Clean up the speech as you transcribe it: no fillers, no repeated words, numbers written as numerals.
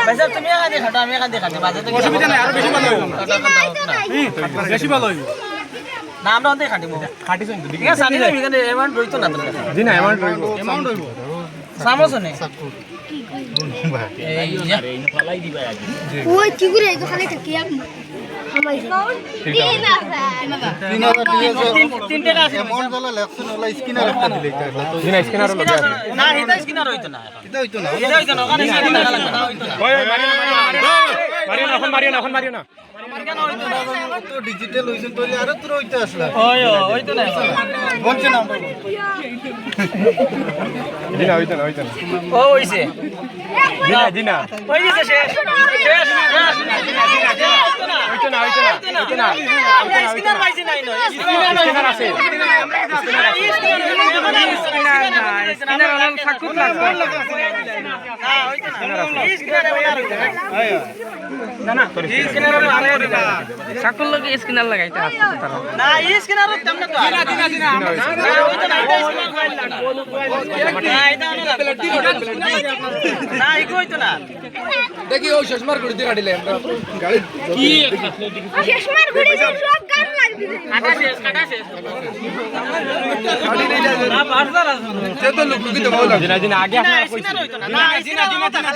পয়সা তুমি এখানে খাটো আমি এখানে খাটো বাজে তো অসুবিধা নাই আরো বেশি ভালো হইব বেশি ভালো হইব না আমরা ওতে খাটিমু খাটিছেন তো ঠিক আছে আমি এখানে অ্যামাউন্ট রইতো না তোর কাছে জি না অ্যামাউন্ট হইব সামোস নে এই ওই কি করে এই খালি থাকি এক হামাই তিন টাকা আছে অ্যামাউন্ট হলো লেখছেন হলো স্ক্যানার একটা দিলে জি না স্ক্যানার হলো না এটা স্ক্যানার হইতো না এটা হইতো না এটা হইতো না ওখানে স্ক্যানার লাগবে না হইতো না ওই মারিও না আমার কেন হইতো না তো ডিজিটাল হইছেন তো আরো তো হইতে আসলা ওই হইতো না বলছে না জি না হইতো না ও হইছে জি না হই গেছে শেষ হইতো না স্ক্যানার পাইছি নাই না স্ক্যানার আছে স্ক্যানার হলো সাকুত লাগবে না হইতো না স্ক্যানার না না স্ক্যানার হলো আরে সকল লোক স্ক্যানার লাগাইতে আসছে তারা না স্ক্যানার তেমন তো দিনা হইতো না এটা স্ক্যানার না এটা না ইগো হইতো না দেখি ওই চশমার গুড়ি দিয়ে কাটিলে আমরা গাড়ি শেষমার ঘুরে সব গান লাগবে কাটা শেষ না বারবার আছে সে তো লোক লুকিতে ভালো লাগে জি না আগে না স্ক্যানার হইতো না না স্ক্যানার হইতো না